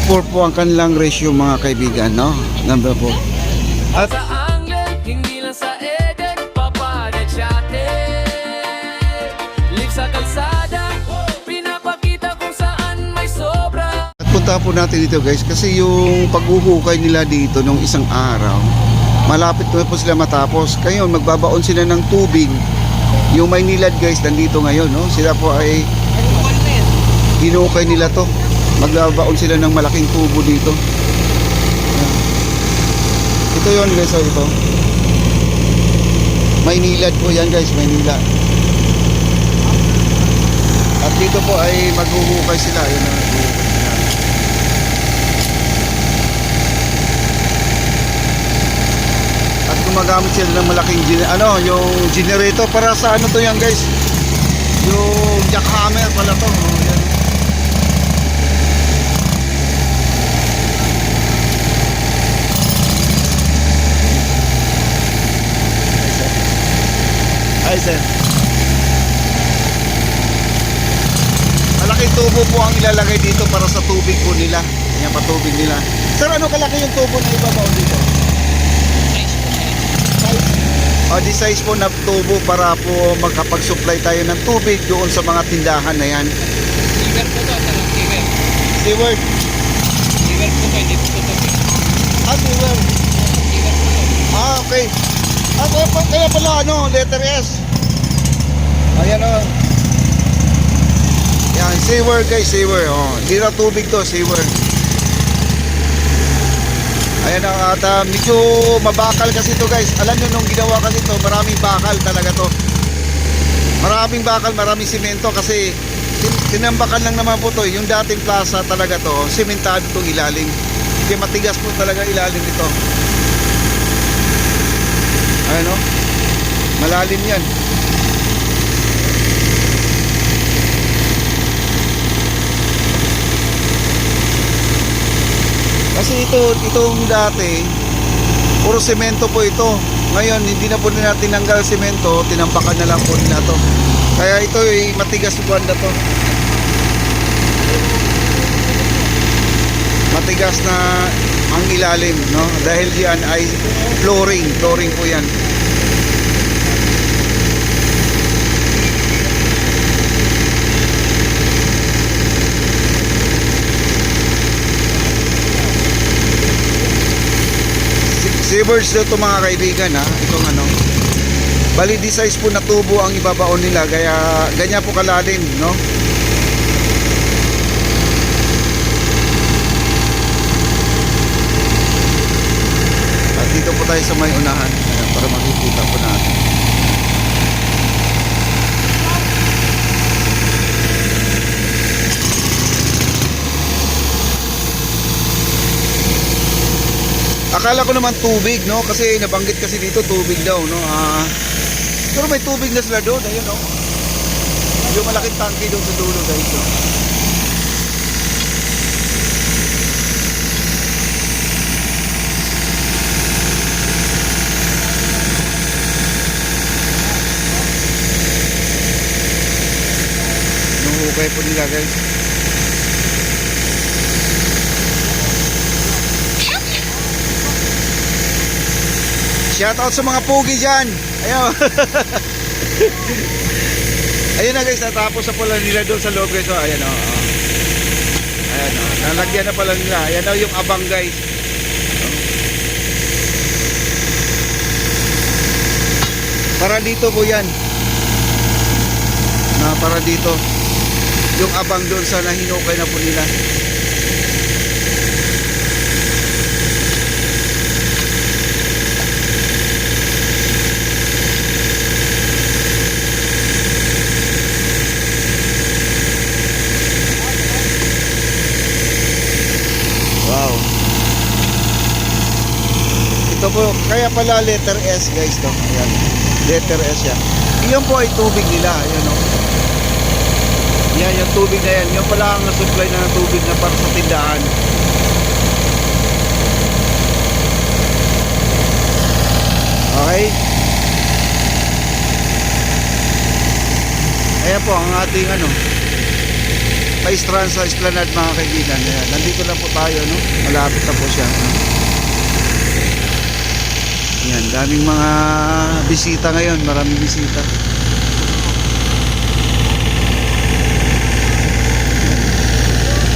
4 po ang kanilang ratio mga kaibigan, no? Number 4. At Sa anglen, hindi lang sa Eden, papadyatsate. Live sa kalsada, pinapakita kung saan may sobra. At punta po natin dito guys kasi yung paghuhukay nila dito nung isang araw, malapit na po sila matapos. Ngayon magbabaon sila ng tubig. Yung may nilad guys nandito ngayon, no? Sila po ay hinukay nila to. Magbabaon sila ng malaking tubo dito. Ito yon guys, oh, ito. May nilad po yan guys, may nilad. At dito po ay maghuhukay sila. Yun, maghuhukay sila. At gumagamit sila ng malaking yung generator para sa ano to yan guys. Yung jackhammer pala to. Oh, yan. Ay sir, malaking tubo po ang ilalagay dito para sa tubig po nila. Yan, patubig nila. Sir, ano kalaki yung tubo na ibabaw dito? Di size po na tubo para po magkapag-supply tayo ng tubig doon sa mga tindahan na yan. Liver po to, liver. Seaward. Liver po to, hindi po to. Seaward. Liver po to. Okay. Kaya pala ano, letter S. Ayan o. Yan, seaward guys, seaward. Oh, hindi na tubig to, seaward. Ayan o, at medyo mabakal kasi to guys. Alam nyo nung ginawa kasi to, maraming bakal talaga to. Maraming bakal, maraming simento kasi tinambakan lang naman po to. Yung dating plaza talaga to, simentado itong ilalim. Kaya matigas po talaga ilalim nito. Ayan o, malalim yan. Kasi itong dati puro semento po ito. Ngayon hindi na po nila tinanggal semento, tinampakan na lang po nila to. Kaya ito ay matigas po na to. Matigas na ang ilalim, no? Dahil yan ay flooring po yan. Seabirds daw ito mga kaibigan, ha? Itong ano, bali di size po na tubo ang ibabaon nila, kaya ganyan po kalalim, no? At dito po tayo sa may unahan. Ayan, para makikita po natin. Akala ko naman tubig, no? Kasi nabanggit kasi dito tubig daw, no? Pero may tubig na sila doon, ayun, no? Yung malaking tangke doon sa dulo, guys, no? Yung hukay po nila, guys. Shout out sa mga pugi dyan. Ayun. Ayun na guys, natapos na pala nila doon sa loob guys. So, ayan o. Ayan o. Nalagyan na pala nila. Ayan o yung abang guys. Para dito po yan. Para dito. Yung abang doon sa nahinukay na po nila. Ito po, kaya pala letter S guys to. Ayan. Letter S yan. Iyon po ay tubig nila. Ayan o. Yan, yung tubig na yan. Yung pala ang nasupply na ng tubig na para sa tindahan. Okay. Ayan po ang ating ano. Paistran sa Esplanade mga kaibigan. Ayan, nandito lang po tayo, no? Malapit na po siya. Ayan, daming mga bisita ngayon, maraming bisita.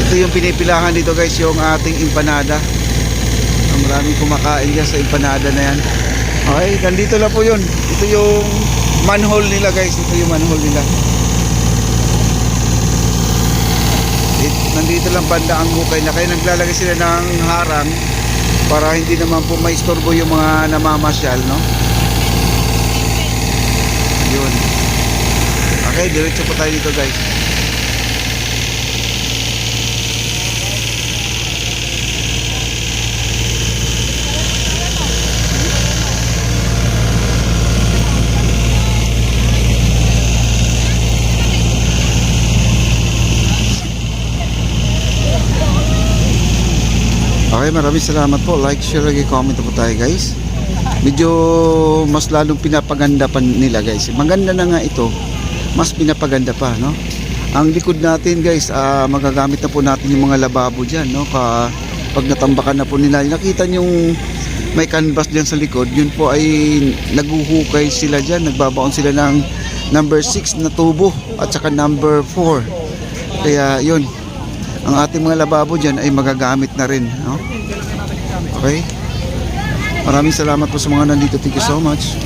Ito yung pinipilahan dito guys, yung ating empanada. Maraming kumakain dyan sa empanada na yan. Okay, nandito lang po yun. Ito yung manhole nila guys. Ito yung manhole nila. Nandito lang banda ang bukay na. Kaya naglalagay sila ng harang para hindi naman po maistorbo yung mga namamasyal, no? Yun. Okay, diretso po tayo dito guys. Okay, maraming salamat po. Like, share, comment po tayo guys. Medyo mas lalong pinapaganda pa nila guys. Maganda na nga ito, mas pinapaganda pa, no? Ang likod natin guys, magagamit na po natin yung mga lababo dyan, no? Pag natambakan na po nila, nakita yung may canvas dyan sa likod, yun po ay naguhukay sila dyan. Nagbabaon sila ng number 6 na tubo at saka number 4. Kaya yun, ang ating mga lababo dyan ay magagamit na rin, no? Okay, maraming salamat po sa mga nandito. Thank you so much.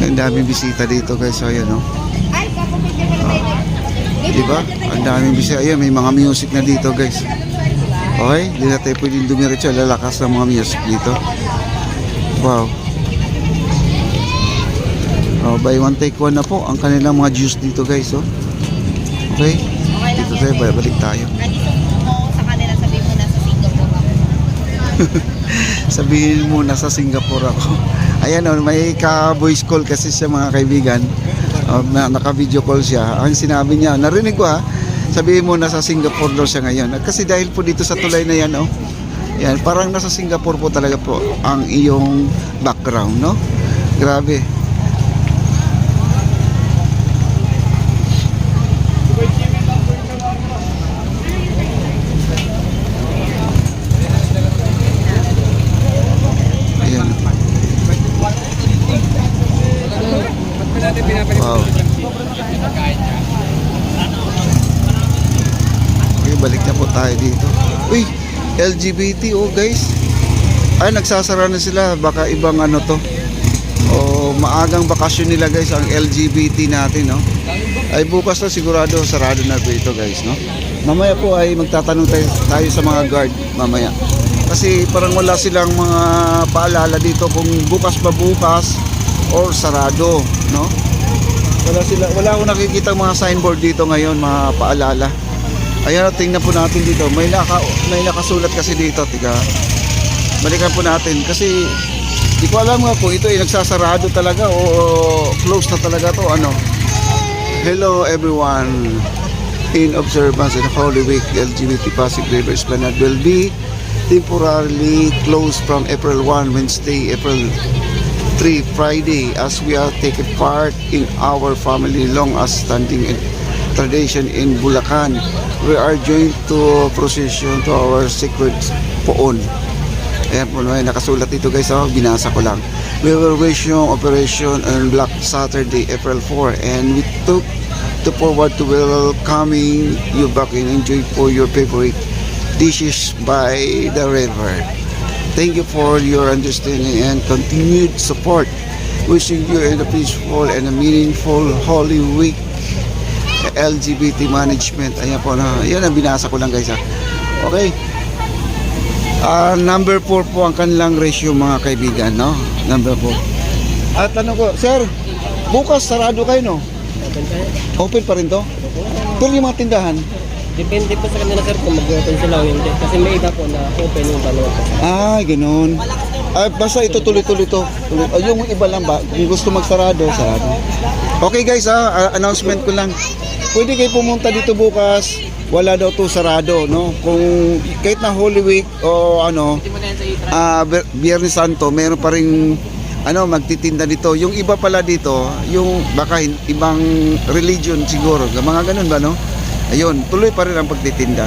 Ang daming bisita dito guys. So ayan, no? Diba? Ang daming bisita. Ayan, may mga music na dito guys. Okay, hindi na tayo pwedeng dumiretso. Lalakas ng mga music dito. Wow. Oh, buy one take one na po ang kanilang mga juice dito guys. Oh. Okay, dito tayo, balik tayo. Sa kanila, sabihin mo na sa Singapore ako. Sabihin mo na sa Singapore ako. Ayan, oh, may ka-voice call kasi siya mga kaibigan. Naka-video call siya. Ang sinabi niya, narinig ko ha, sabihin mo nasa Singapore daw siya ngayon. Kasi dahil po dito sa tulay na yan, oh, yan, parang nasa Singapore po talaga po ang iyong background, no? Grabe. Wow. Okay, balik na po tayo dito. Uy, LGBT oh guys. Ay, nagsasara na sila. Baka ibang ano to. O maagang bakasyon nila guys ang LGBT natin, no? Ay bukas na sigurado sarado na po ito guys, no? Mamaya po ay magtatanong tayo sa mga guard mamaya. Kasi parang wala silang mga paalala dito kung bukas ba bukas or sarado, no? Wala akong nakikita mga signboard dito ngayon, mga paalala. Ayan, tingnan po natin dito. May nakasulat kasi dito, tiga. Balikan po natin kasi di ko alam nga po ito ay nagsasarado talaga o close na talaga to, ano. Hello everyone. In observance of the Holy Week, the LGBT Pasig River Esplanade will be temporarily closed from April 1, Wednesday, April 3, Friday, as we are taking part in our family long as standing tradition in Bulacan. We are joined to procession to our sacred poon. Ayan po, may nakasulat dito guys, oh, binasa ko lang. We will resume operation on Black Saturday, April 4, and we took to forward to welcoming you back and enjoy for your favorite dishes by the river. Thank you for your understanding and continued support. Wishing you a peaceful and a meaningful Holy Week. LGBT management. Ayan po na. Yan ang binasa ko lang guys ha. Okay. Number 4 po ang kanilang ratio mga kaibigan, no? Number 4. At ano ko, sir, bukas sarado kayo, no? Open pa rin to? Pero yung mga tindahan? Depende po sa kanila sir kung mag-open sila o hindi. Kasi may iba po na open yung dalawa po. Ah, ganun. Basta ito tuloy-tuloy to. Yung iba lang ba, kung gusto magsarado, sarado. Okay guys announcement ko lang. Pwede kayo pumunta dito bukas. Wala daw to sarado, no? Kung kahit na Holy Week o ano, Biyernes Santo, meron pa rin magtitinda dito. Yung iba pala dito, yung baka ibang religion siguro, mga ganun ba, no? Ayun, tuloy pa rin ang pagtitinda.